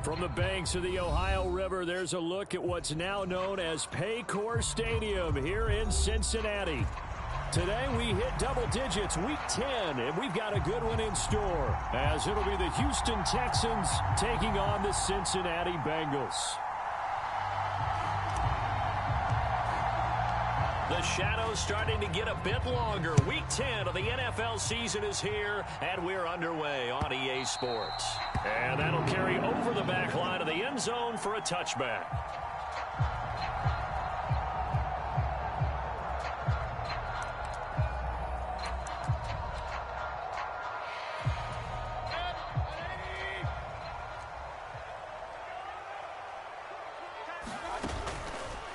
From the banks of the Ohio River, there's a look at what's now known as Paycor Stadium here in Cincinnati. Today we hit double digits, week 10, and we've got a good one in store, as it'll be the Houston Texans taking on the Cincinnati Bengals. The shadow's starting to get a bit longer. Week 10 of the NFL season is here, and we're underway on EA Sports. And that'll carry over the back line of the end zone for a touchback.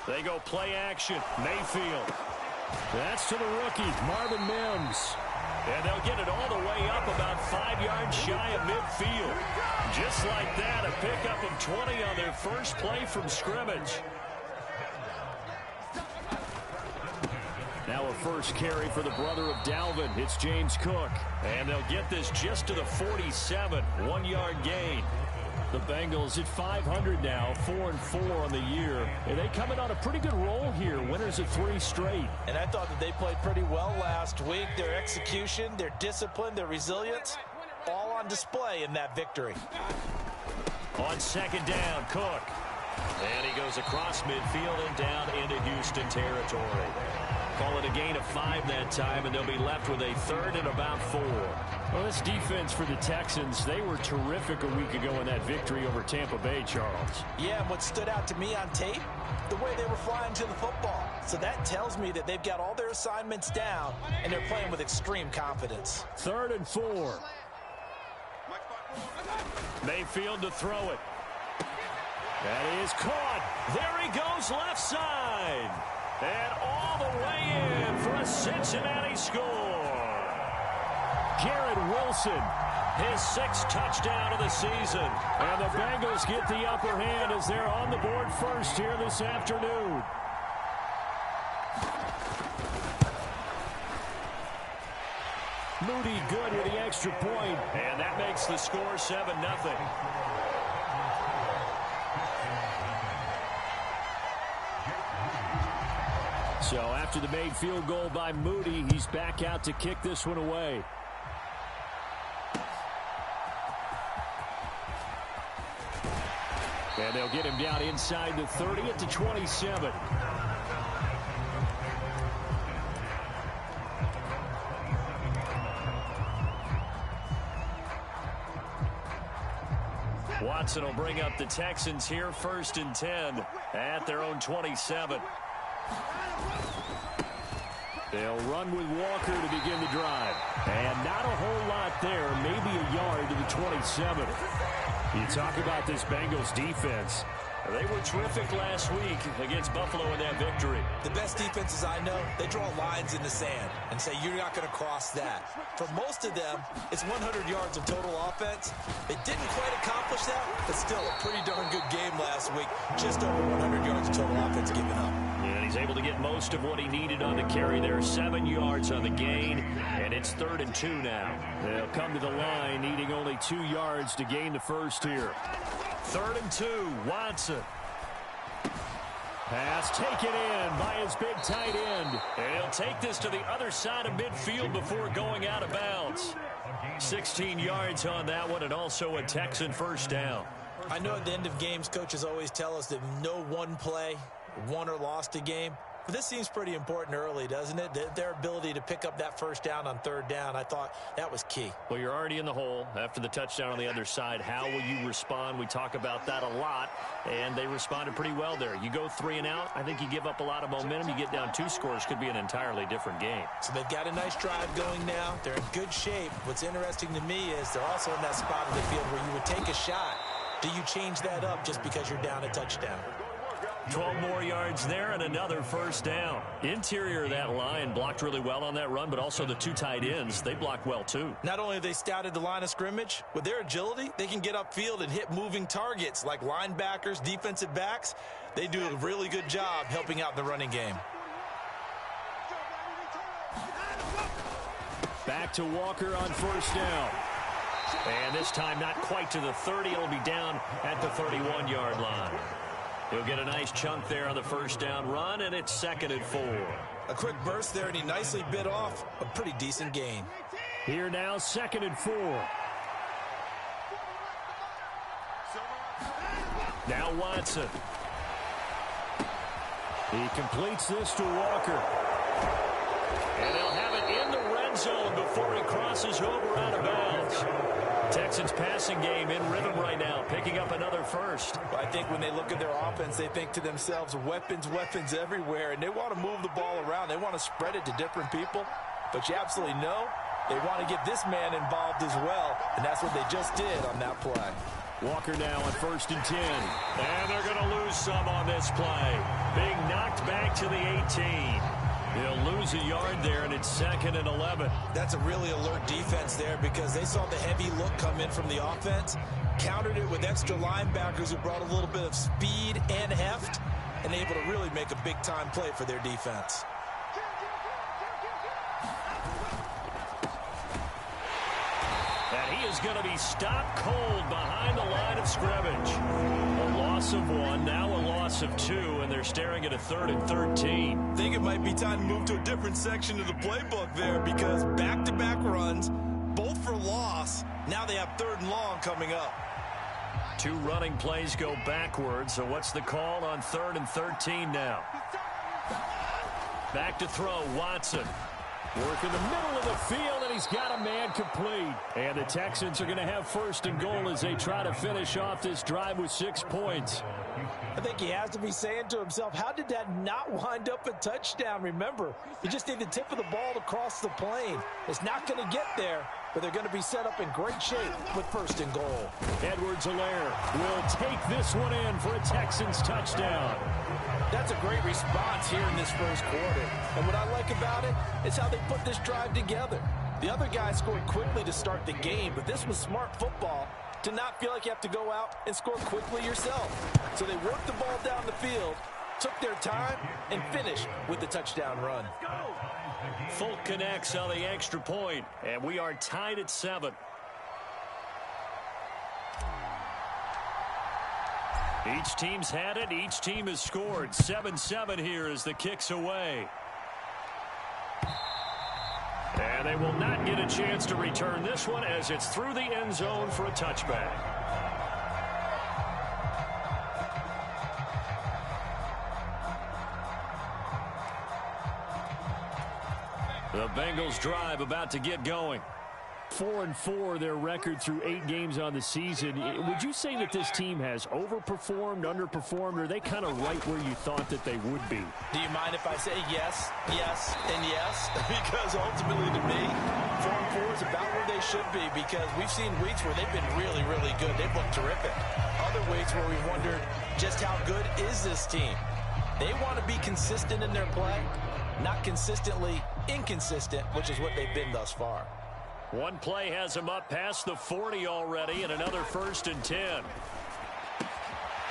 They go play action. Mayfield. That's to the rookie, Marvin Mims. And they'll get it all the way up about 5 yards shy of midfield. Just like that, a pickup of 20 on their first play from scrimmage. Now a first carry for the brother of Dalvin. It's James Cook. And they'll get this just to the 47. 1-yard gain. The Bengals at 500 now, 4-4 on the year. And they come in on a pretty good roll here, winners of 3 straight. And I thought that they played pretty well last week. Their execution, their discipline, their resilience, all on display in that victory. On second down, Cook. And he goes across midfield and down into Houston territory. Call it a gain of 5 that time, and they'll be left with a third and about 4. Well, this defense for the Texans, they were terrific a week ago in that victory over Tampa Bay, Charles. Yeah, and what stood out to me on tape, the way they were flying to the football. So that tells me that they've got all their assignments down, and they're playing with extreme confidence. 3rd and 4. Mayfield to throw it. That is caught. There he goes left side. And all the way in for a Cincinnati score. Garrett Wilson, his 6th touchdown of the season. And the Bengals get the upper hand as they're on the board first here this afternoon. Moody good with the extra point. And that makes the score 7-0. So after the made field goal by Moody, he's back out to kick this one away. And they'll get him down inside the 30 at the 27. Watson will bring up the Texans here 1st and 10 at their own 27. They'll run with Walker to begin the drive. And not a whole lot there, maybe a yard to the 27. You talk about this Bengals defense. They were terrific last week against Buffalo in that victory. The best defenses I know, they draw lines in the sand and say you're not going to cross that. For most of them, it's 100 yards of total offense. They didn't quite accomplish that, but still a pretty darn good game last week. Just over 100 yards of total offense given up. And he's able to get most of what he needed on the carry there. 7 yards on the gain, and it's 3rd and 2 now. They'll come to the line needing only 2 yards to gain the first here. 3rd and 2, Watson. Pass taken in by his big tight end. And he'll take this to the other side of midfield before going out of bounds. 16 yards on that one, and also a Texan first down. I know at the end of games, coaches always tell us that no one play won or lost a game. But this seems pretty important early, doesn't it? Their ability to pick up that first down on 3rd down, I thought that was key. Well, you're already in the hole after the touchdown on the other side. How will you respond? We talk about that a lot, and they responded pretty well there. You go 3 and out, I think you give up a lot of momentum. You get down 2 scores, could be an entirely different game. So they've got a nice drive going now. They're in good shape. What's interesting to me is they're also in that spot of the field where you would take a shot. Do you change that up just because you're down a touchdown? 12 more yards there and another first down. Interior of that line blocked really well on that run, but also the 2 tight ends, they blocked well too. Not only have they scouted the line of scrimmage, with their agility, they can get upfield and hit moving targets like linebackers, defensive backs. They do a really good job helping out the running game. Back to Walker on first down. And this time not quite to the 30. It'll be down at the 31-yard line. He'll get a nice chunk there on the first down run, and it's 2nd and 4. A quick burst there, and he nicely bit off a pretty decent gain. Here now, 2nd and 4. Now Watson. He completes this to Walker. And they'll have it in the red zone before he crosses over out of bounds. Texans passing game in rhythm right now, picking up another first. I think when they look at their offense, they think to themselves, weapons everywhere, and they want to move the ball around. They want to spread it to different people, but you absolutely know they want to get this man involved as well, and that's what they just did on that play. Walker now on 1st and 10, and they're going to lose some on this play. Being knocked back to the 18. He'll lose a yard there, and it's 2nd and 11. That's a really alert defense there because they saw the heavy look come in from the offense, countered it with extra linebackers who brought a little bit of speed and heft, and able to really make a big-time play for their defense. And he is going to be stopped cold behind the line of scrimmage. A loss of 1, now a loss of 2, and they're staring at a 3rd and 13. I think it might be time to move to a different section of the playbook there because back-to-back runs, both for loss. Now they have 3rd and long coming up. 2 running plays go backwards, so what's the call on 3rd and 13 now? Back to throw, Watson. Work in the middle of the field, and he's got a man complete. And the Texans are going to have 1st and goal as they try to finish off this drive with 6 points. I think he has to be saying to himself, how did that not wind up a touchdown? Remember, you just need the tip of the ball to cross the plane. It's not going to get there, but they're going to be set up in great shape with 1st and goal. Edwards-Helaire will take this one in for a Texans touchdown. That's a great response here in this first quarter. And what I like about it is how they put this drive together. The other guys scored quickly to start the game, but this was smart football to not feel like you have to go out and score quickly yourself. So they worked the ball down the field, took their time, and finished with the touchdown run. Folk connects on the extra point, and we are tied at 7. Each team's had it. Each team has scored. 7-7 here as the kick's away. And they will not get a chance to return this one as it's through the end zone for a touchback. The Bengals drive about to get going. 4-4 their record through 8 games on the season. Would you say that this team has overperformed, underperformed, or are they kind of right where you thought that they would be? Do you mind if I say yes, yes, and yes? Because ultimately to me, 4-4 is about where they should be because we've seen weeks where they've been really, really good. They've looked terrific. Other weeks where we've wondered just how good is this team? They want to be consistent in their play, not consistently inconsistent, which is what they've been thus far. One play has him up past the 40 already, and another 1st and 10.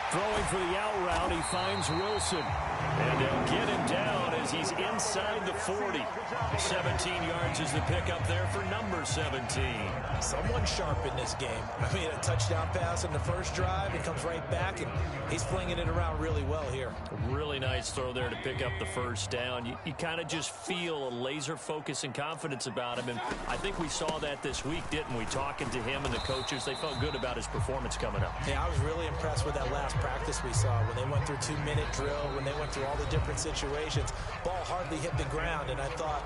Throwing for the out route, he finds Wilson. And they'll get him down as he's inside the 40. 17 yards is the pickup there for number 17. Someone sharp in this game. I mean, a touchdown pass in the first drive. He comes right back, and he's flinging it around really well here. A really nice throw there to pick up the first down. You kind of just feel a laser focus and confidence about him. And I think we saw that this week, didn't we? Talking to him and the coaches, they felt good about his performance coming up. Yeah, I was really impressed with that last practice we saw when they went through 2-minute drill, when they went through all the different situations. Ball hardly hit the ground, and I thought,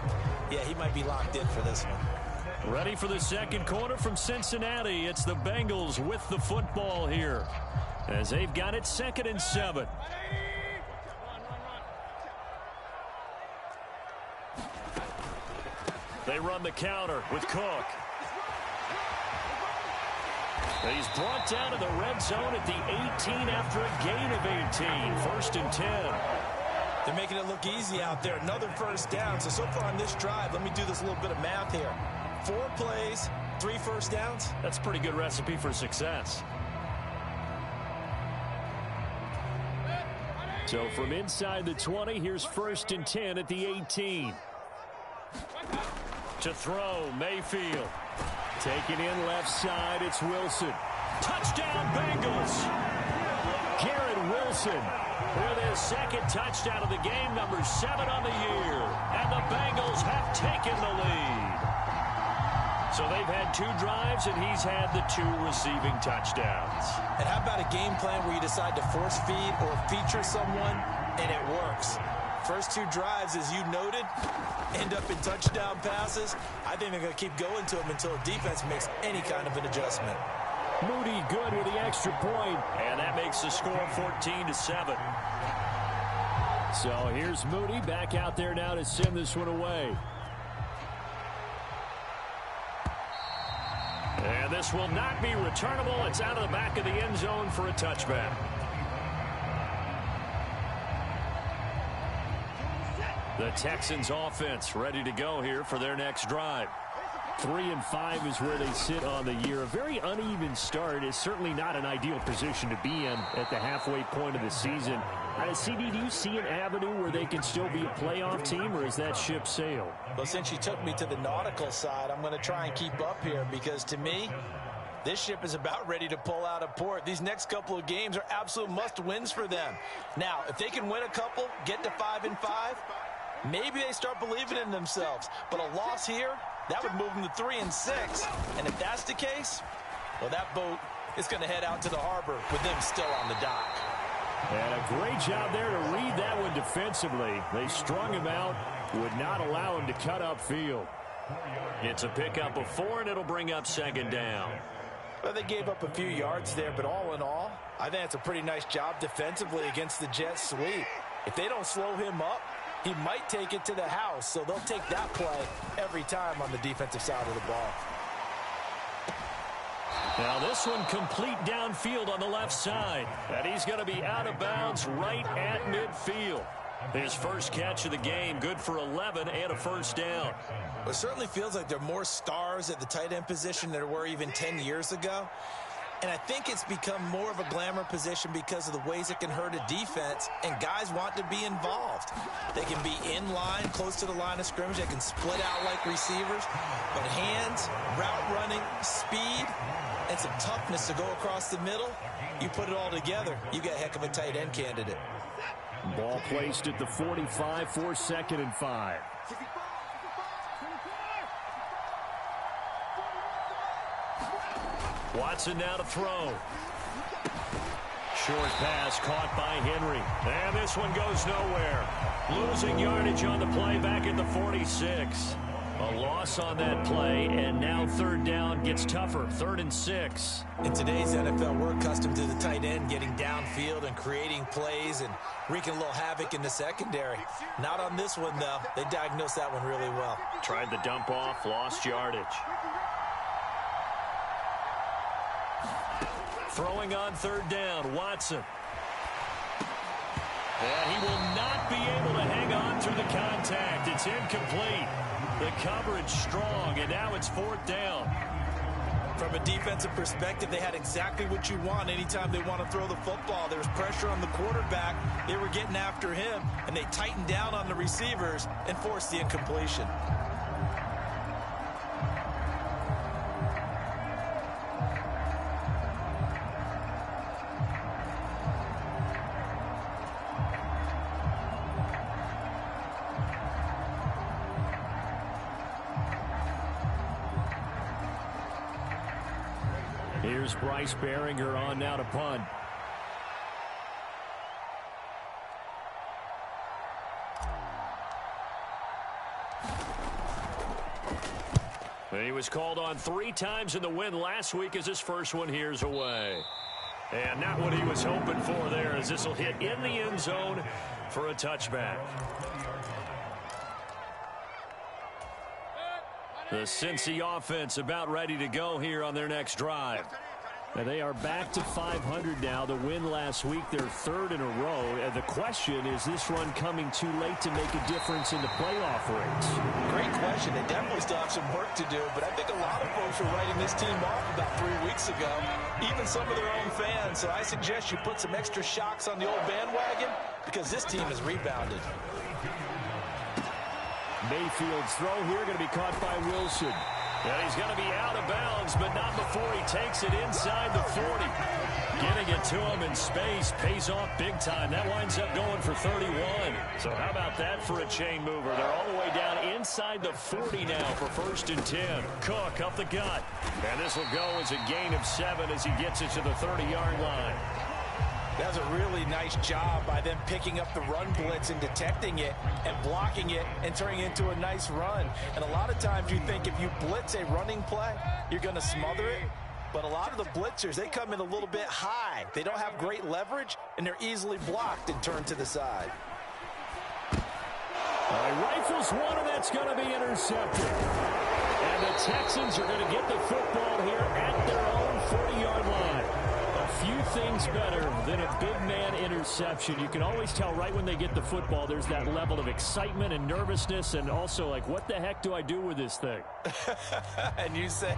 yeah, he might be locked in for this one. Ready for the second quarter from Cincinnati. It's the Bengals with the football here as they've got it 2nd and 7. They run the counter with Cook. He's brought down to the red zone at the 18 after a gain of 18. 1st and 10. They're making it look easy out there. Another first down. So far on this drive, let me do this little bit of math here. 4 plays, 3 first downs. That's a pretty good recipe for success. So from inside the 20, here's 1st and 10 at the 18. To throw, Mayfield. Taking in left side, it's Wilson. Touchdown, Bengals. Garrett Wilson with his second touchdown of the game, number 7 on the year. And the Bengals have taken the lead. So they've had 2 drives, and he's had the 2 receiving touchdowns. And how about a game plan where you decide to force feed or feature someone, and it works? First 2 drives, as you noted, end up in touchdown passes. I think they're going to keep going to them until the defense makes any kind of an adjustment. Moody good with the extra point, and that makes the score 14-7. So here's Moody back out there now to send this one away. And this will not be returnable. It's out of the back of the end zone for a touchback. The Texans offense ready to go here for their next drive. 3-5 is where they sit on the year. A very uneven start is certainly not an ideal position to be in at the halfway point of the season. CD, do you see an avenue where they can still be a playoff team, or is that ship sailed? Well, since you took me to the nautical side, I'm going to try and keep up here because, to me, this ship is about ready to pull out of port. These next couple of games are absolute must-wins for them. Now, if they can win a couple, get to 5-5, maybe they start believing in themselves. But a loss here, that would move them to 3-6. And if that's the case, well, that boat is going to head out to the harbor with them still on the dock. And a great job there to read that one defensively. They strung him out, would not allow him to cut upfield. It's a pickup of 4, and it'll bring up 2nd down. Well, they gave up a few yards there, but all in all, I think it's a pretty nice job defensively against the Jets sweep. If they don't slow him up, he might take it to the house, so they'll take that play every time on the defensive side of the ball. Now this one complete downfield on the left side. And he's going to be out of bounds right at midfield. His first catch of the game, good for 11 and a first down. Well, it certainly feels like there are more stars at the tight end position than there were even 10 years ago. And I think it's become more of a glamour position because of the ways it can hurt a defense, and guys want to be involved. They can be in line, close to the line of scrimmage. They can split out like receivers. But hands, route running, speed, and some toughness to go across the middle, you put it all together, you get a heck of a tight end candidate. Ball placed at the 45 for 2nd and 5. Watson now to throw. Short pass caught by Henry. And this one goes nowhere. Losing yardage on the play back at the 46. A loss on that play, and now 3rd down gets tougher. 3rd and 6. In today's NFL, we're accustomed to the tight end getting downfield and creating plays and wreaking a little havoc in the secondary. Not on this one, though. They diagnosed that one really well. Tried the dump off, lost yardage. Throwing on 3rd down, Watson. And he will not be able to hang on through the contact. It's incomplete. The coverage strong, and now it's 4th down. From a defensive perspective, they had exactly what you want anytime they want to throw the football. There was pressure on the quarterback. They were getting after him, and they tightened down on the receivers and forced the incompletion. Here's Bryce Baringer on now to punt. He was called on 3 times in the win last week as his first one here's away. And not what he was hoping for there, as this will hit in the end zone for a touchback. The Cincy offense about ready to go here on their next drive. And they are back to 500 now. The win last week, their 3rd in a row. And the question, is this run coming too late to make a difference in the playoff race? Great question. They definitely still have some work to do, but I think a lot of folks were writing this team off about 3 weeks ago, even some of their own fans. So I suggest you put some extra shocks on the old bandwagon because this team has rebounded. Mayfield's throw here going to be caught by Wilson. And he's going to be out of bounds, but not before he takes it inside the 40. Getting it to him in space pays off big time. That winds up going for 31. So how about that for a chain mover? They're all the way down inside the 40 now for 1st and 10. Cook up the gut. And this will go as a gain of 7 as he gets it to the 30-yard line. That's a really nice job by them picking up the run blitz and detecting it and blocking it and turning it into a nice run. And a lot of times you think if you blitz a running play, you're going to smother it. But a lot of the blitzers, they come in a little bit high. They don't have great leverage, and they're easily blocked and turned to the side. Rifles one, and that's going to be intercepted. And the Texans are going to get the football here at their own 40-yard line. A few things better than a big man interception. You can always tell right when they get the football, there's that level of excitement and nervousness, and also like, what the heck do I do with this thing? And you say,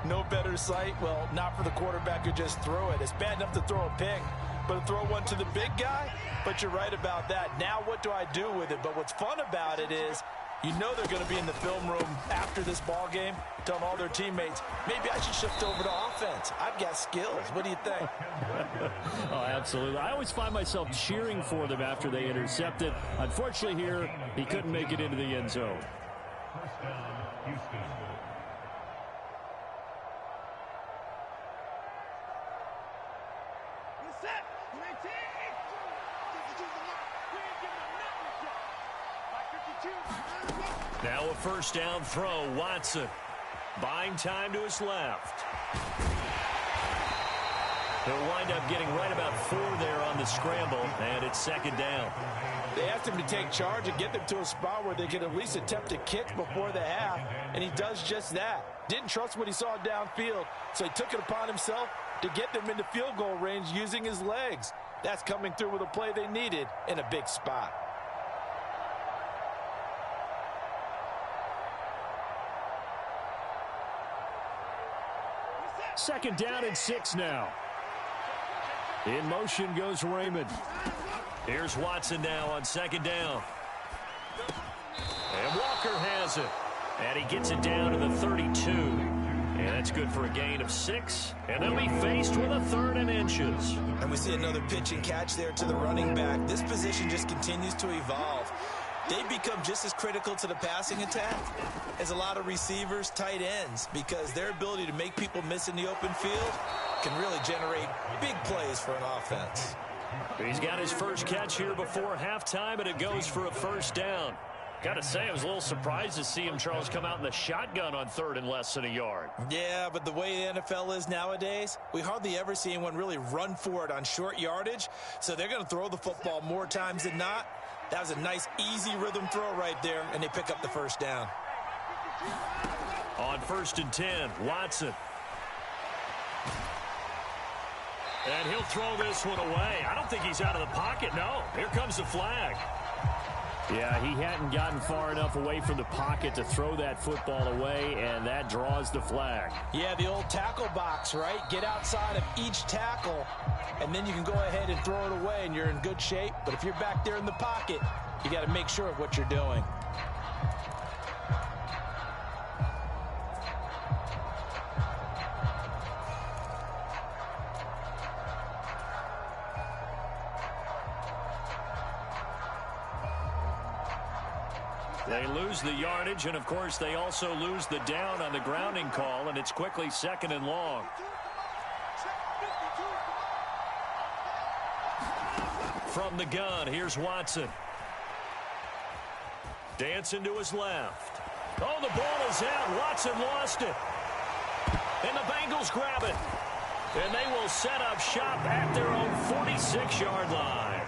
no better sight? Well, not for the quarterback who just throw it. It's bad enough to throw a pick, but to throw one to the big guy? But you're right about that. Now what do I do with it? But what's fun about it is, you know they're going to be in the film room after this ball game, telling all their teammates, maybe I should shift over to offense. I've got skills. What do you think? Oh, absolutely. I always find myself cheering for them after they intercept it. Unfortunately here, he couldn't make it into the end zone. First down, Houston. Now a first down throw, Watson. Buying time to his left. He'll wind up getting right about 4 there on the scramble, and it's 2nd down. They asked him to take charge and get them to a spot where they could at least attempt a kick before the half, and he does just that. Didn't trust what he saw downfield, so he took it upon himself to get them into field goal range using his legs. That's coming through with a play they needed in a big spot. Second down and 6 now. In motion goes Raymond. Here's Watson now on 2nd down. And Walker has it. And he gets it down to the 32. And that's good for a gain of 6. And they'll be faced with a 3rd and inches. And we see another pitch and catch there to the running back. This position just continues to evolve. They become just as critical to the passing attack as a lot of receivers, tight ends, because their ability to make people miss in the open field can really generate big plays for an offense. He's got his first catch here before halftime, and it goes for a 1st down. Got to say, I was a little surprised to see him, Charles, come out in the shotgun on 3rd and less than a yard. Yeah, but the way the NFL is nowadays, we hardly ever see anyone really run for it on short yardage, so they're going to throw the football more times than not. That was a nice, easy rhythm throw right there, and they pick up the 1st down. On 1st and 10, Watson. And he'll throw this one away. I don't think he's out of the pocket, no. Here comes the flag. Yeah, he hadn't gotten far enough away from the pocket to throw that football away, and that draws the flag. Yeah, the old tackle box, right? Get outside of each tackle, and then you can go ahead and throw it away, and you're in good shape. But if you're back there in the pocket, you got to make sure of what you're doing. They lose the yardage, and, of course, they also lose the down on the grounding call, and it's quickly 2nd and long. From the gun, here's Watson. Dancing to his left. Oh, the ball is out. Watson lost it. And the Bengals grab it. And they will set up shop at their own 46-yard line.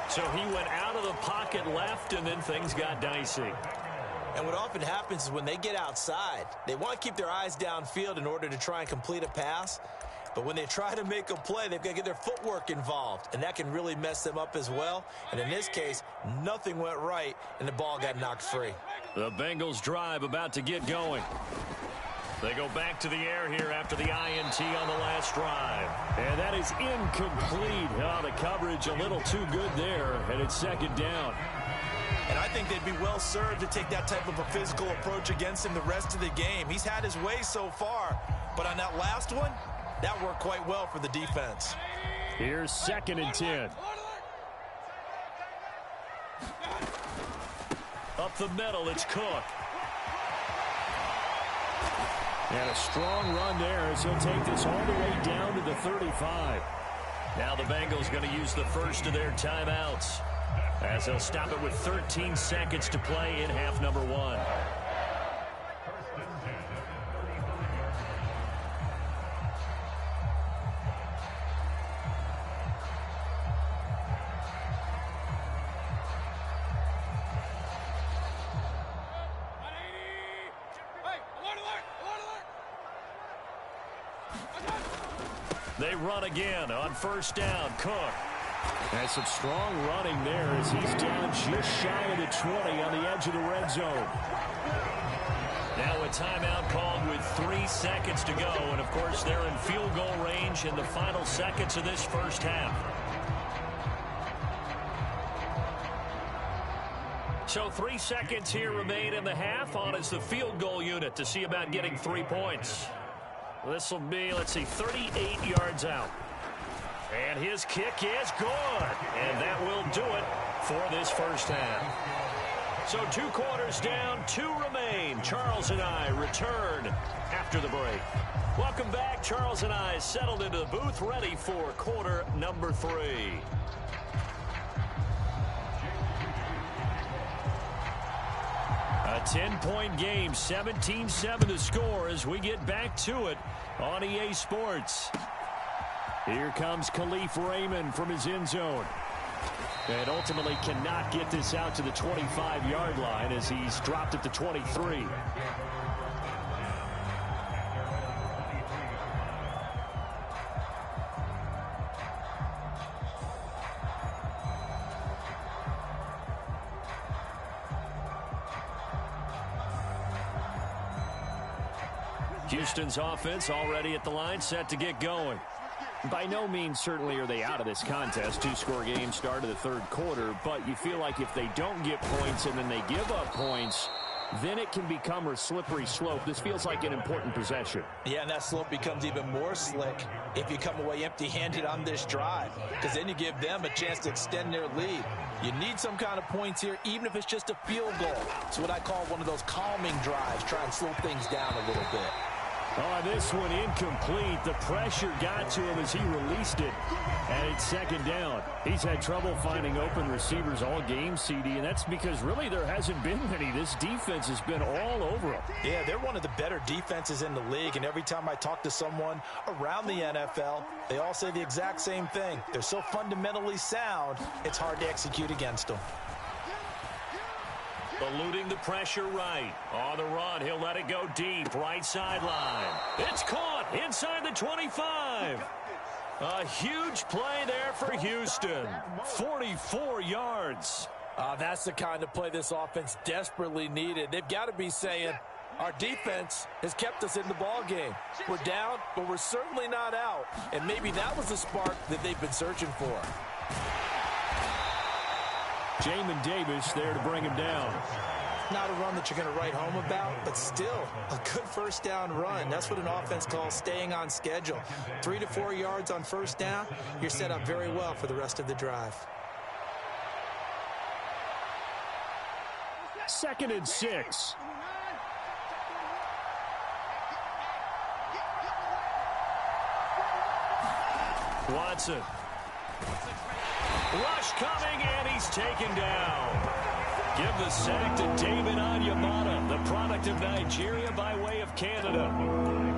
So he went out of the pocket left, and then things got dicey. And what often happens is when they get outside, they want to keep their eyes downfield in order to try and complete a pass. But when they try to make a play, they've got to get their footwork involved, and that can really mess them up as well. And in this case, nothing went right, and the ball got knocked free. The Bengals drive about to get going. They go back to the air here after the INT on the last drive. And that is incomplete. Oh, the coverage a little too good there, and it's 2nd down. And I think they'd be well served to take that type of a physical approach against him the rest of the game. He's had his way so far, but on that last one, that worked quite well for the defense. Here's 2nd and 10. Up the middle, it's Cook. And a strong run there as he'll take this all the way down to the 35. Now the Bengals going to use the first of their timeouts as they'll stop it with 13 seconds to play in half number 1. They run again on 1st down. Cook. And some strong running there as he's down just shy of the 20 on the edge of the red zone. Now a timeout called with 3 seconds to go. And, of course, they're in field goal range in the final seconds of this first half. So 3 seconds here remain in the half. On is the field goal unit to see about getting 3 points. This will be, let's see, 38 yards out. And his kick is good. And that will do it for this first half. So 2 quarters down, 2 remain. Charles and I return after the break. Welcome back. Charles and I settled into the booth, ready for quarter number 3. A 10-point game, 17-7 to score as we get back to it on EA Sports. Here comes Khalif Raymond from his end zone. And ultimately cannot get this out to the 25-yard line as he's dropped at the 23. Houston's offense already at the line, set to get going. By no means certainly are they out of this contest. 2-score game start of the 3rd quarter, but you feel like if they don't get points and then they give up points, then it can become a slippery slope. This feels like an important possession. Yeah, and that slope becomes even more slick if you come away empty-handed on this drive, because then you give them a chance to extend their lead. You need some kind of points here, even if it's just a field goal. It's what I call one of those calming drives, try and slow things down a little bit. Oh, this one incomplete. The pressure got to him as he released it. And it's 2nd down. He's had trouble finding open receivers all game, CD, and that's because really there hasn't been many. This defense has been all over him. Yeah, they're one of the better defenses in the league, and every time I talk to someone around the NFL, they all say the exact same thing. They're so fundamentally sound, it's hard to execute against them. Eluding the pressure right. On the run, he'll let it go deep. Right sideline. It's caught inside the 25. A huge play there for Houston. 44 yards. That's the kind of play this offense desperately needed. They've got to be saying, our defense has kept us in the ball game. We're down, but we're certainly not out. And maybe that was the spark that they've been searching for. Jamin Davis there to bring him down. Not a run that you're going to write home about, but still a good 1st down run. That's what an offense calls staying on schedule. 3 to 4 yards on 1st down, you're set up very well for the rest of the drive. 2nd and 6. Watson. Rush coming, and he's taken down. Give the sack to David Onyemata, the product of Nigeria by way of Canada.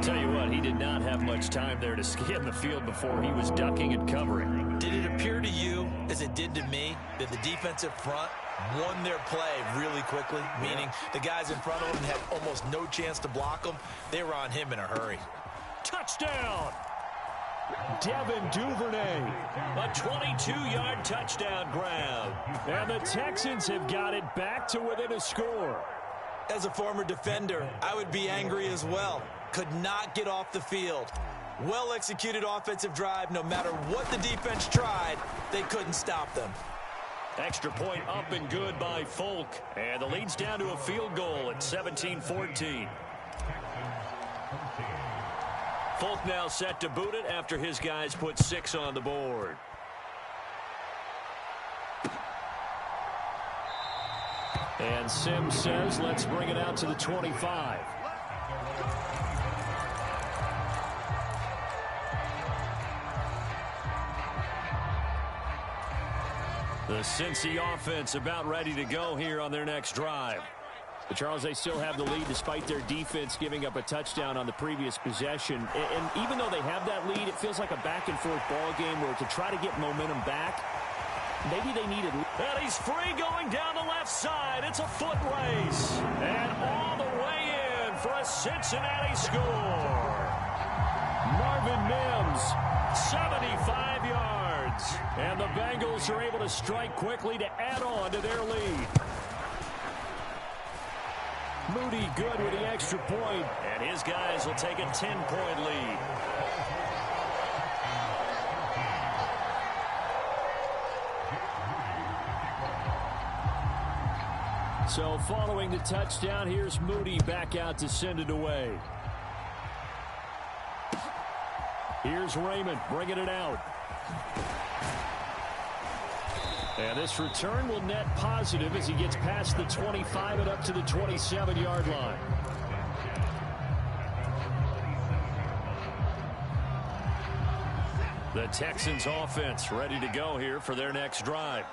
Tell you what, he did not have much time there to scan the field before he was ducking and covering. Did it appear to you, as it did to me, that the defensive front won their play really quickly? Meaning the guys in front of them had almost no chance to block them. They were on him in a hurry. Touchdown! Devin Duvernay, a 22-yard touchdown grab. And the Texans have got it back to within a score. As a former defender, I would be angry as well. Could not get off the field. Well-executed offensive drive. No matter what the defense tried, they couldn't stop them. Extra point up and good by Folk. And the lead's down to a field goal at 17-14. Folk now set to boot it after his guys put 6 on the board. And Sims says, let's bring it out to the 25. The Cincy offense about ready to go here on their next drive. But Charles, they still have the lead despite their defense giving up a touchdown on the previous possession. And even though they have that lead, it feels like a back-and-forth ball game where to try to get momentum back, maybe they needed. And he's free going down the left side. It's a foot race. And all the way in for a Cincinnati score. Marvin Mims, 75 yards. And the Bengals are able to strike quickly to add on to their lead. Moody good with the extra point. And his guys will take a 10-point lead. So following the touchdown, here's Moody back out to send it away. Here's Raymond bringing it out. And this return will net positive as he gets past the 25 and up to the 27-yard line. The Texans offense ready to go here for their next drive.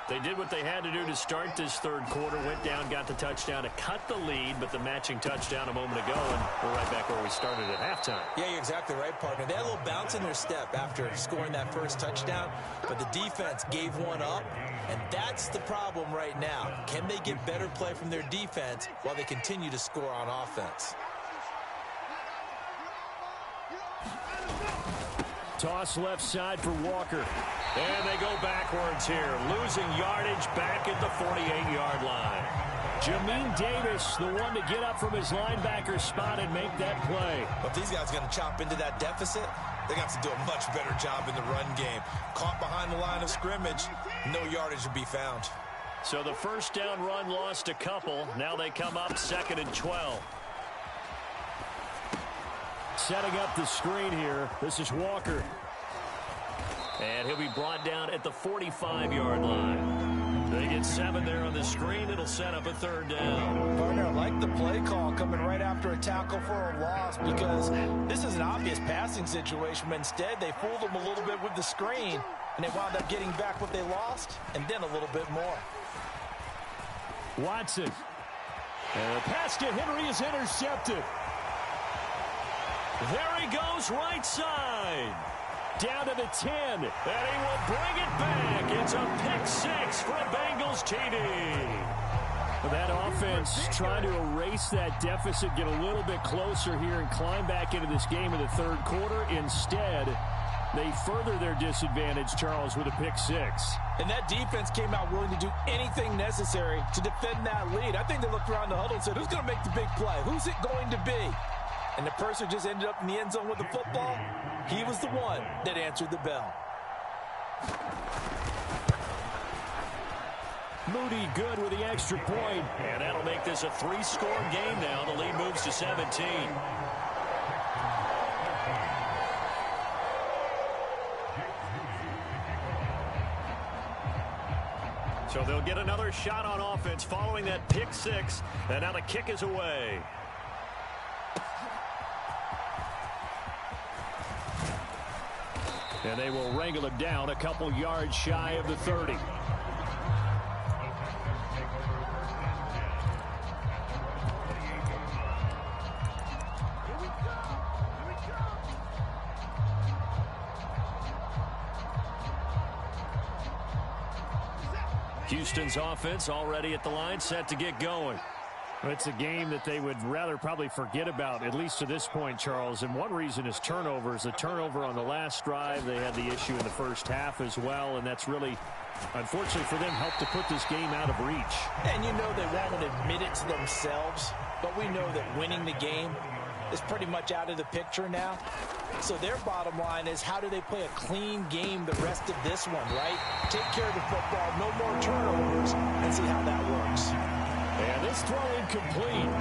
They did what they had to do to start this third quarter, went down, got the touchdown to cut the lead, but the matching touchdown a moment ago, and we're right back where we started at halftime. Yeah, you're exactly right, partner. They had a little bounce in their step after scoring that first touchdown, but the defense gave one up, and that's the problem right now. Can they get better play from their defense while they continue to score on offense? Toss left side for Walker. And they go backwards here, losing yardage back at the 48-yard line. Jamin Davis, the one to get up from his linebacker spot and make that play. But these guys are going to chop into that deficit. They got to do a much better job in the run game. Caught behind the line of scrimmage, no yardage to be found. So the first down run lost a couple. Now they come up 2nd and 12. Setting up the screen here. This is Walker. And he'll be brought down at the 45-yard line. They get 7 there on the screen. It'll set up a 3rd down. Partner, I like the play call coming right after a tackle for a loss because this is an obvious passing situation. But instead, they fooled them a little bit with the screen, and they wound up getting back what they lost and then a little bit more. Watson. And the pass to Henry is intercepted. There he goes right side. Down to the 10, and he will bring it back. It's a pick 6 for a Bengals TD. That offense trying to erase that deficit, get a little bit closer here and climb back into this game in the third quarter. Instead, they further their disadvantage, Charles, with a pick 6. And that defense came out willing to do anything necessary to defend that lead. I think they looked around the huddle and said, who's going to make the big play? Who's it going to be? And the person just ended up in the end zone with the football. He was the one that answered the bell. Moody good with the extra point. And that'll make this a 3-score game now. The lead moves to 17. So they'll get another shot on offense following that pick 6. And now the kick is away. And they will wrangle him down a couple yards shy of the 30. Houston's offense already at the line, set to get going. It's a game that they would rather probably forget about, at least to this point, Charles. And one reason is turnovers. The turnover on the last drive, they had the issue in the first half as well, and that's really, unfortunately for them, helped to put this game out of reach. And you know they won't admit it to themselves, but we know that winning the game is pretty much out of the picture now. So their bottom line is, how do they play a clean game the rest of this one, right? Take care of the football, no more turnovers, and see how that works. And this throw incomplete.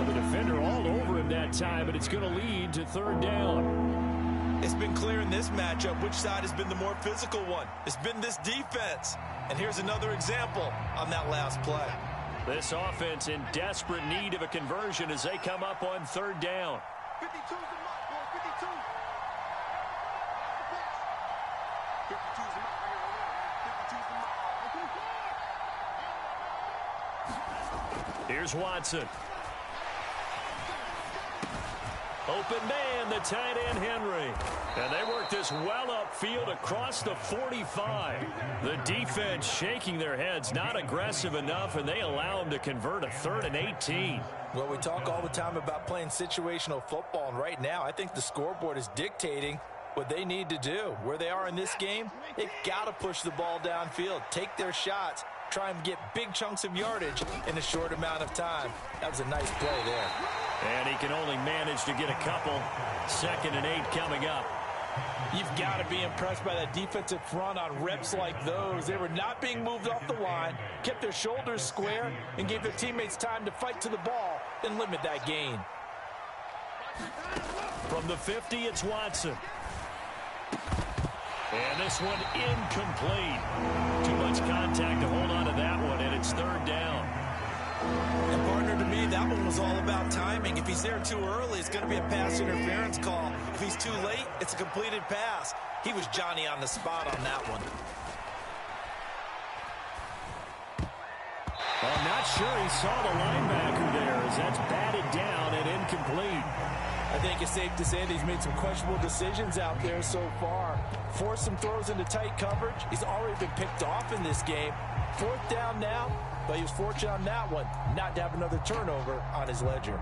The defender all over him that time, but it's going to lead to third down. It's been clear in this matchup which side has been the more physical one. It's been this defense. And here's another example on that last play. This offense in desperate need of a conversion as they come up on third down. 52's the mark, boys. 52. 52's the mark. 52's the mark. Here's Watson. Open man, the tight end Henry. And they work this well upfield across the 45. The defense shaking their heads, not aggressive enough, and they allow them to convert a 3rd and 18. Well, we talk all the time about playing situational football, and right now I think the scoreboard is dictating what they need to do. Where they are in this game, they've got to push the ball downfield, take their shots, try and get big chunks of yardage in a short amount of time. That was a nice play there. And he can only manage to get a couple. 2nd and 8 coming up. You've got to be impressed by that defensive front on reps like those. They were not being moved off the line, kept their shoulders square, and gave their teammates time to fight to the ball and limit that gain. From the 50, it's Watson. And this one incomplete. Too much contact to hold on to that one, and it's third down. And partner, to me, that one was all about timing. If he's there too early, it's going to be a pass interference call. If he's too late, it's a completed pass. He was Johnny on the spot on that one. I'm not sure he saw the linebacker there as that's batted down and incomplete. I think it's safe to say that he's made some questionable decisions out there so far. Forced some throws into tight coverage. He's already been picked off in this game. 4th down now, but he was fortunate on that one not to have another turnover on his ledger.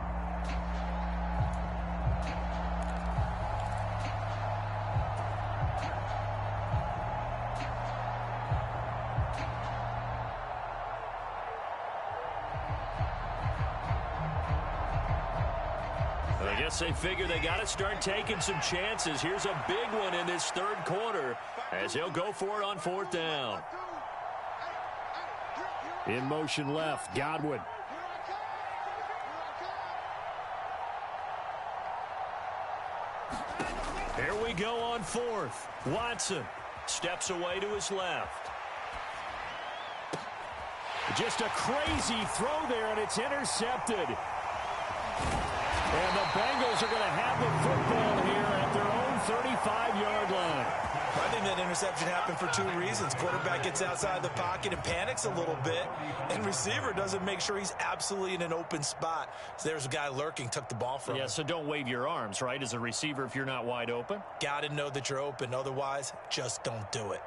I guess they figure they got to start taking some chances. Here's a big one in this 3rd quarter as he'll go for it on 4th down. In motion left, Godwin. Here we go on 4th. Watson steps away to his left. Just a crazy throw there, and it's intercepted. And the Bengals are going to have the football here at their own 35-yard line. I think that interception happened for 2 reasons. Quarterback gets outside the pocket and panics a little bit, and receiver doesn't make sure he's absolutely in an open spot. So there's a guy lurking, took the ball from him. Yeah, so don't wave your arms, right, as a receiver if you're not wide open. Got to know that you're open. Otherwise, just don't do it.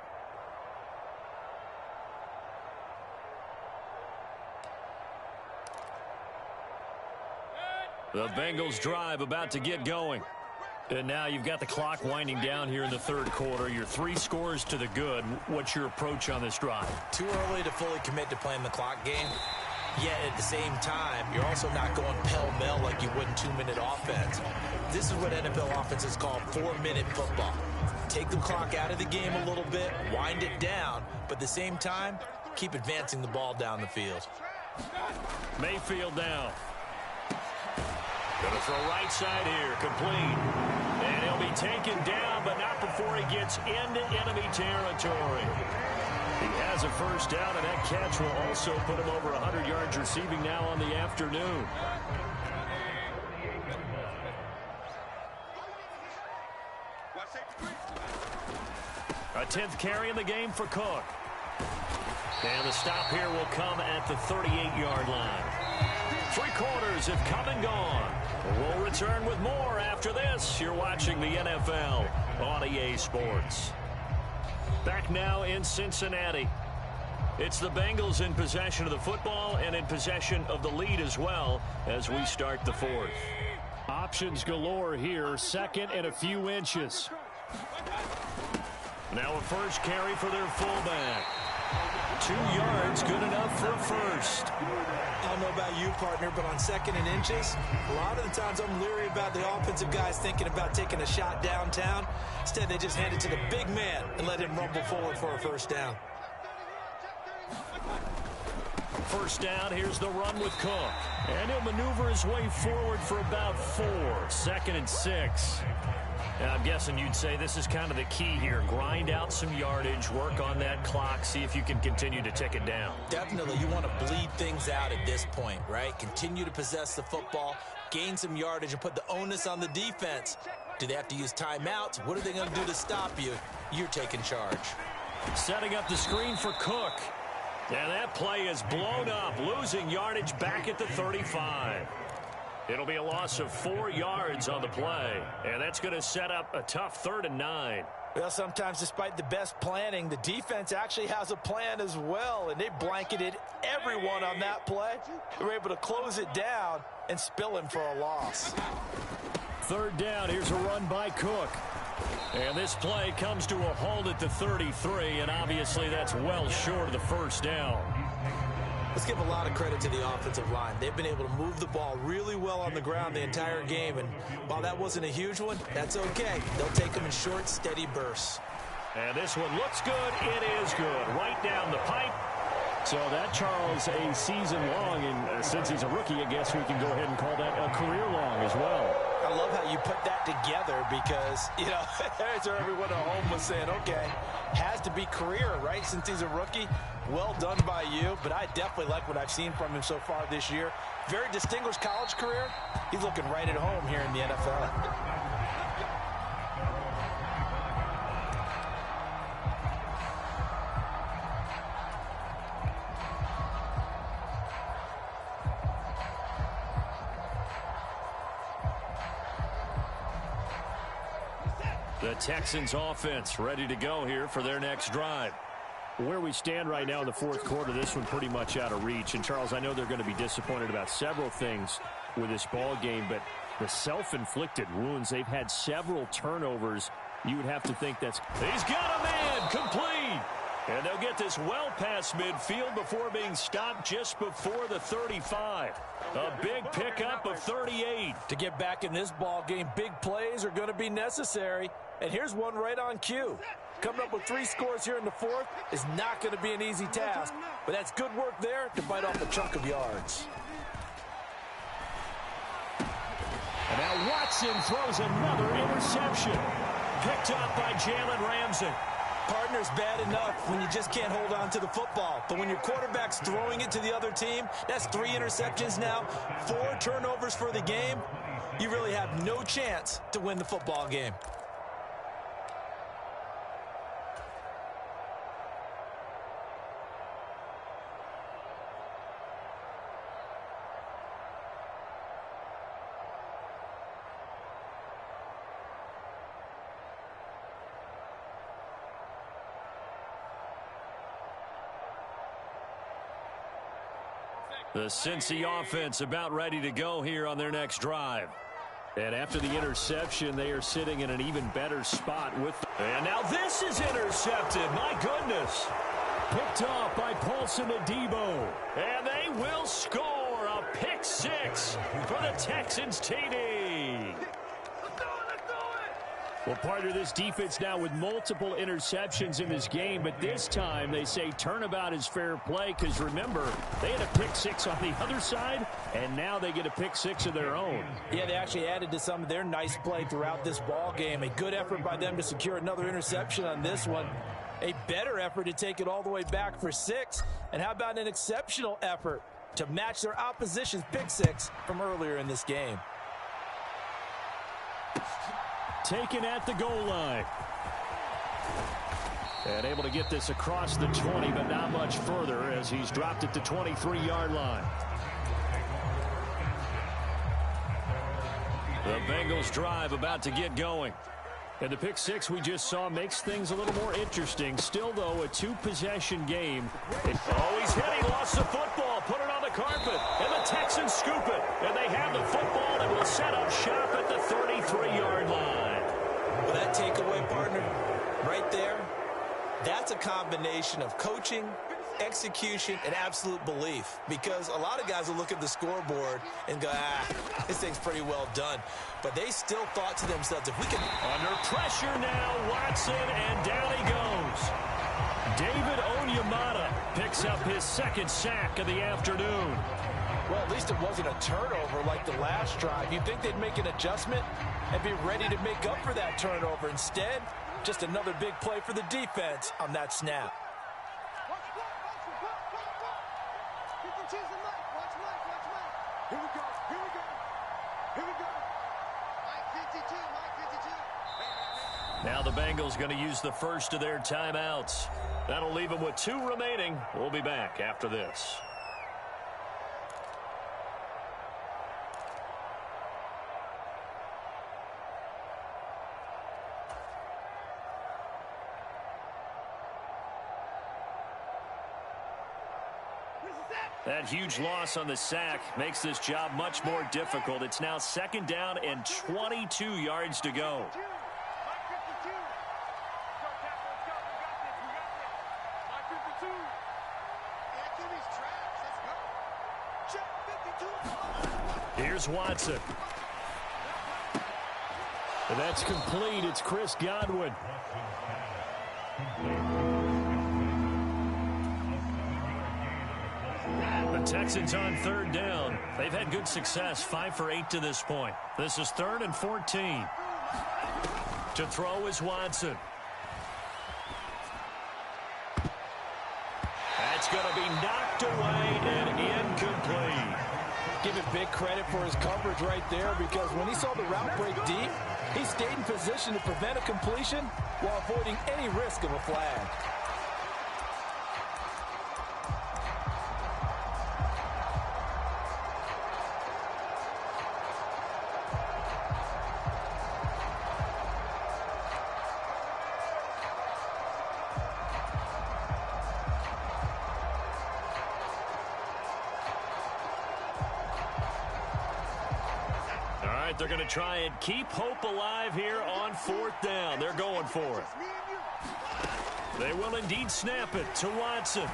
The Bengals drive about to get going. And now you've got the clock winding down here in the 3rd quarter. You're 3 scores to the good. What's your approach on this drive? Too early to fully commit to playing the clock game. Yet at the same time, you're also not going pell-mell like you would in 2-minute offense. This is what NFL offenses call 4-minute football. Take the clock out of the game a little bit, wind it down, but at the same time, keep advancing the ball down the field. Mayfield down. Going to throw right side here, complete. And he'll be taken down, but not before he gets into enemy territory. He has a first down, and that catch will also put him over 100 yards receiving now on the afternoon. A 10th carry in the game for Cook. And the stop here will come at the 38-yard line. 3 quarters have come and gone. We'll return with more after this. You're watching the NFL on EA Sports. Back now in Cincinnati. It's the Bengals in possession of the football and in possession of the lead as well as we start the 4th. Options galore here. 2nd and a few inches. Now a first carry for their fullback. 2 yards, good enough for a first. On don't know about you, partner, but on 2nd and inches, a lot of the times I'm leery about the offensive guys thinking about taking a shot downtown. Instead, they just hand it to the big man and let him rumble forward for a first down. First down, here's the run with Cook. And he'll maneuver his way forward for about 4. 2nd and 6. And I'm guessing you'd say this is kind of the key here. Grind out some yardage, work on that clock, see if you can continue to tick it down. Definitely, you want to bleed things out at this point, right? Continue to possess the football, gain some yardage, and put the onus on the defense. Do they have to use timeouts? What are they going to do to stop you? You're taking charge. Setting up the screen for Cook. And that play is blown up, losing yardage back at the 35. It'll be a loss of 4 yards on the play, and that's going to set up a tough 3rd and 9. Well, sometimes despite the best planning, the defense actually has a plan as well, and they blanketed everyone on that play. They were able to close it down and spill him for a loss. 3rd down, here's a run by Cook. And this play comes to a halt at the 33, and obviously that's well short of the first down. Let's give a lot of credit to the offensive line. They've been able to move the ball really well on the ground the entire game, and while that wasn't a huge one, that's okay. They'll take them in short, steady bursts. And this one looks good. It is good. Right down the pipe. So that, Charles, a season long, and since he's a rookie, I guess we can go ahead and call that a career long as well. I love how you put that together because, you know, there's where everyone at home was saying, okay, has to be career, right, since he's a rookie. Well done by you, but I definitely like what I've seen from him so far this year. Very distinguished college career. He's looking right at home here in the NFL. The Texans offense ready to go here for their next drive. Where we stand right now in the 4th quarter, this one pretty much out of reach. And, Charles, I know they're going to be disappointed about several things with this ball game, but the self-inflicted wounds, they've had several turnovers. You would have to think that's... He's got a man complete. And they'll get this well past midfield before being stopped just before the 35. A big pickup of 38. To get back in this ball game, big plays are going to be necessary. And here's one right on cue. Coming up with 3 scores here in the 4th is not going to be an easy task, but that's good work there to bite off a chunk of yards. And now Watson throws another interception. Picked up by Jalen Ramsey. Partner's bad enough when you just can't hold on to the football. But when your quarterback's throwing it to the other team, that's 3 interceptions now, 4 turnovers for the game. You really have no chance to win the football game. The Cincy offense about ready to go here on their next drive. And after the interception, they are sitting in an even better spot with... And now this is intercepted. My goodness. Picked off by Paulson Adebo. And they will score a pick 6 for the Texans TD. Well, partner, this defense now with multiple interceptions in this game, but this time they say turnabout is fair play because, remember, they had a pick 6 on the other side, and now they get a pick 6 of their own. Yeah, they actually added to some of their nice play throughout this ball game. A good effort by them to secure another interception on this one. A better effort to take it all the way back for 6. And how about an exceptional effort to match their opposition's pick 6 from earlier in this game? Taken at the goal line. And able to get this across the 20, but not much further as he's dropped at the 23-yard line. The Bengals drive about to get going. And the pick 6 we just saw makes things a little more interesting. Still, though, a 2-possession game. Oh, he's hit. He lost the football. Put it on the carpet. And the Texans scoop it. And they have the football and will set up shop at the 33-yard line. Well, that takeaway, partner, right there, that's a combination of coaching execution, and absolute belief. Because a lot of guys will look at the scoreboard and go, this thing's pretty well done. But they still thought to themselves, if we can... Under pressure now, Watson, and down he goes. David Onyemata picks up his second sack of the afternoon. Well, at least it wasn't a turnover like the last drive. You'd think they'd make an adjustment and be ready to make up for that turnover. Instead, just another big play for the defense on that snap. Here we go. Here we go. Here we go. Mike 52. Mike 52. Now the Bengals going to use the first of their timeouts. That'll leave them with 2 remaining. We'll be back after this. That huge loss on the sack makes this job much more difficult. It's now 2nd down and 22 yards to go. Mike 52. Let's go, Captain. Let's go. We got this. We got this. Mike 52. Anthony's traps. Let's go. Check 52. Here's Watson. And that's complete. It's Chris Godwin. The Texans on 3rd down. They've had good success, 5 for 8 to this point. This is 3rd and 14. To throw is Watson. That's going to be knocked away and incomplete. Give him big credit for his coverage right there, because when he saw the route break deep, he stayed in position to prevent a completion while avoiding any risk of a flag. They're going to try and keep hope alive here on 4th down. They're going for it. They will indeed snap it to Watson.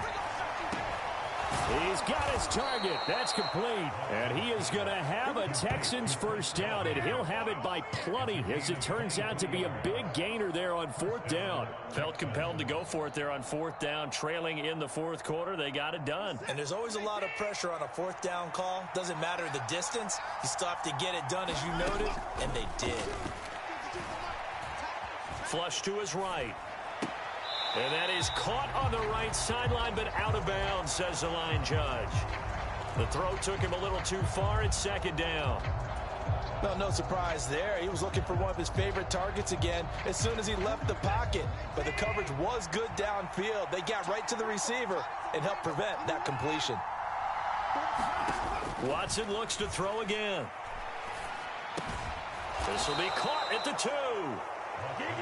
He's got his target. That's complete. And he is going to have a Texans first down, and he'll have it by plenty, as it turns out to be a big gainer there on 4th down. Felt compelled to go for it there on 4th down, trailing in the 4th quarter. They got it done. And there's always a lot of pressure on a 4th down call. Doesn't matter the distance. You still have to get it done, as you noted, and they did. Flush to his right. And that is caught on the right sideline, but out of bounds, says the line judge. The throw took him a little too far. It's 2nd down. Well, no surprise there. He was looking for one of his favorite targets again as soon as he left the pocket. But the coverage was good downfield. They got right to the receiver and helped prevent that completion. Watson looks to throw again. This will be caught at the 2.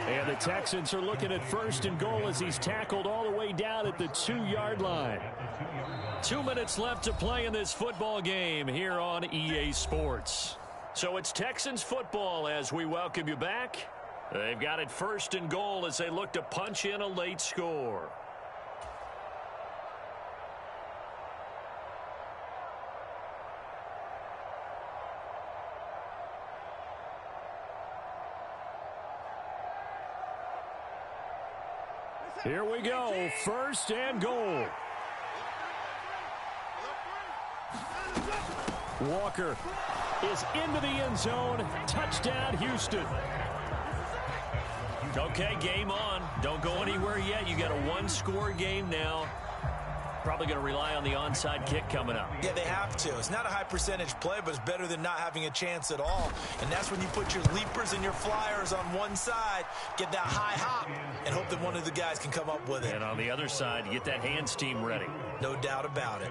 And the Texans are looking at 1st and goal as he's tackled all the way down at the 2-yard line. 2 minutes left to play in this football game here on EA Sports. So it's Texans football as we welcome you back. They've got it 1st and goal as they look to punch in a late score. Here we go, 1st and goal. Walker is into the end zone. Touchdown, Houston. Okay, game on. Don't go anywhere yet. You got a 1-score game now. Probably going to rely on the onside kick coming up. Yeah, they have to. It's not a high percentage play, but it's better than not having a chance at all. And that's when you put your leapers and your flyers on one side, get that high hop, and hope that one of the guys can come up with it. And on the other side, get that hands team ready. No doubt about it.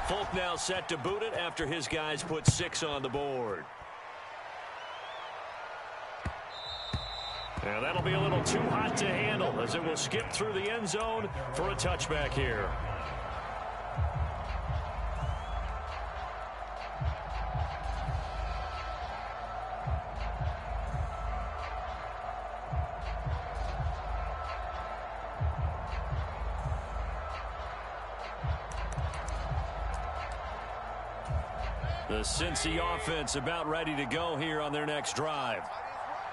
Folk now set to boot it after his guys put 6 on the board. And that'll be a little too hot to handle as it will skip through the end zone for a touchback here. The Cincy offense about ready to go here on their next drive.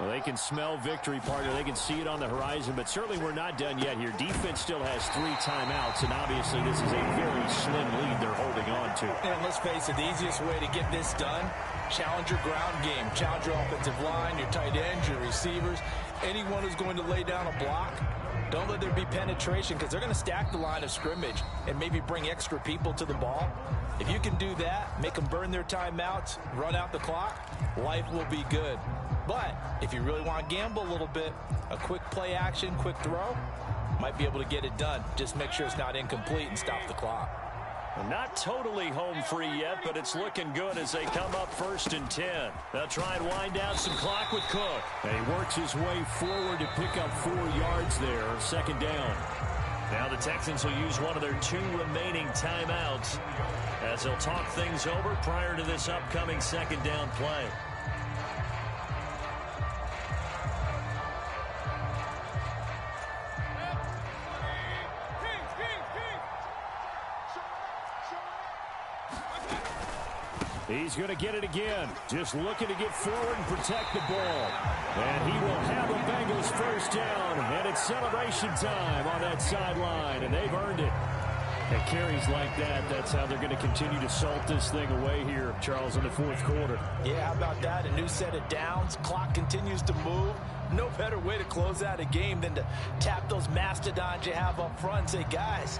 Well, they can smell victory, partner. They can see it on the horizon, but certainly we're not done yet here. Defense still has 3 timeouts, and obviously this is a very slim lead they're holding on to. And let's face it, the easiest way to get this done, challenge your ground game. Challenge your offensive line, your tight ends, your receivers, anyone who's going to lay down a block. Don't let there be penetration because they're going to stack the line of scrimmage and maybe bring extra people to the ball. If you can do that, make them burn their timeouts, run out the clock, life will be good. But if you really want to gamble a little bit, a quick play action, quick throw, might be able to get it done. Just make sure it's not incomplete and stop the clock. Not totally home free yet, but it's looking good as they come up 1st and 10. They'll try and wind down some clock with Cook. And he works his way forward to pick up 4 yards there, 2nd down. Now the Texans will use one of their 2 remaining timeouts as they'll talk things over prior to this upcoming 2nd down play. He's going to get it again. Just looking to get forward and protect the ball. And he will have the Bengals 1st down. And it's celebration time on that sideline. And they've earned it. And carries like that, that's how they're going to continue to salt this thing away here, Charles, in the 4th quarter. Yeah, how about that? A new set of downs. Clock continues to move. No better way to close out a game than to tap those mastodons you have up front and say, guys,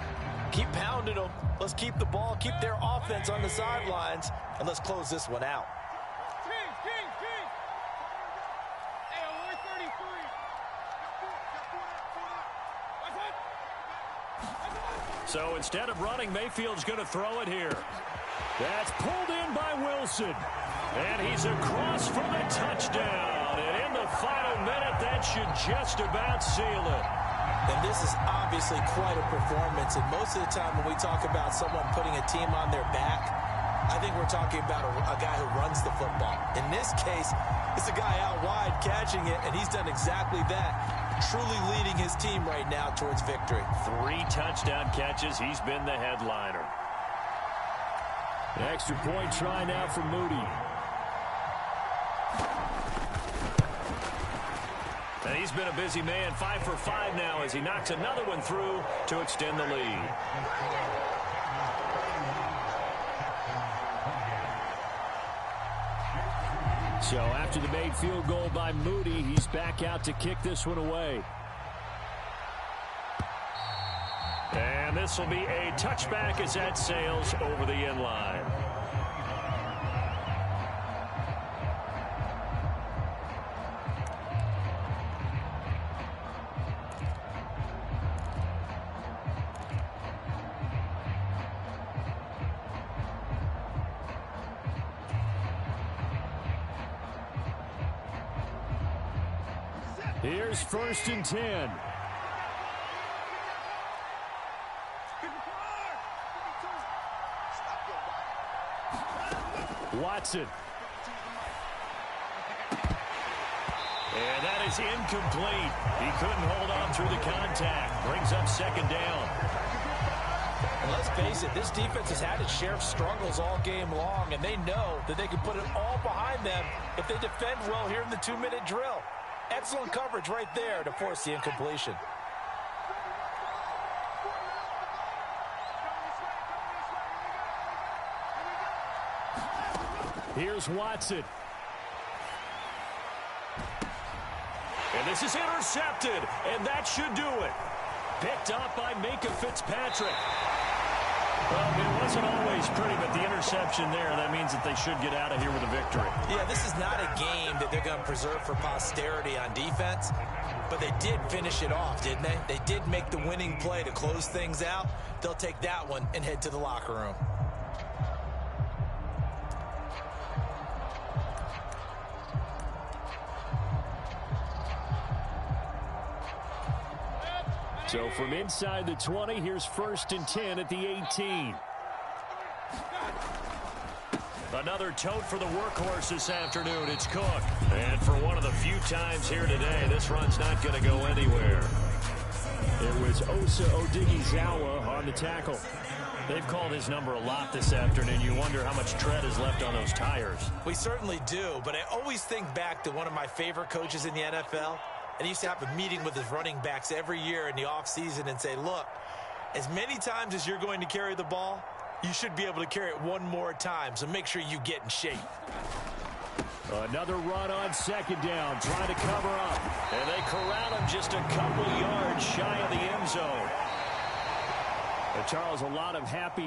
keep pounding them. Let's keep the ball, keep their offense on the sidelines, and let's close this one out. So instead of running, Mayfield's going to throw it here. That's pulled in by Wilson. And he's across for the touchdown. And in the final minute, that should just about seal it. And this is obviously quite a performance. And most of the time when we talk about someone putting a team on their back, I think we're talking about a guy who runs the football. In this case, it's a guy out wide catching it, and he's done exactly that, truly leading his team right now towards victory. 3 touchdown catches. He's been the headliner. An extra point try now for Moody. And he's been a busy man, 5 for 5 now as he knocks another one through to extend the lead. So after the made field goal by Moody, he's back out to kick this one away. And this will be a touchback as that sails over the end line. Here's 1st and 10. Watson. And that is incomplete. He couldn't hold on through the contact. Brings up 2nd down. And let's face it, this defense has had its share of struggles all game long, and they know that they can put it all behind them if they defend well here in the 2-minute drill. Excellent coverage right there to force the incompletion. Here's Watson. And this is intercepted, and that should do it. Picked up by Minkah Fitzpatrick. Well, it wasn't always pretty, but the interception there, that means that they should get out of here with a victory. Yeah, this is not a game that they're going to preserve for posterity on defense, but they did finish it off, didn't they? They did make the winning play to close things out. They'll take that one and head to the locker room. So from inside the 20, here's 1st and 10 at the 18. Another tote for the workhorse this afternoon. It's Cook. And for one of the few times here today, this run's not going to go anywhere. It was Osa Odighizuwa on the tackle. They've called his number a lot this afternoon. You wonder how much tread is left on those tires. We certainly do, but I always think back to one of my favorite coaches in the NFL, and he used to have a meeting with his running backs every year in the offseason and say, look, as many times as you're going to carry the ball, you should be able to carry it one more time, so make sure you get in shape. Another run on second down, trying to cover up. And they corral him just a couple yards shy of the end zone. Charles, a lot of happy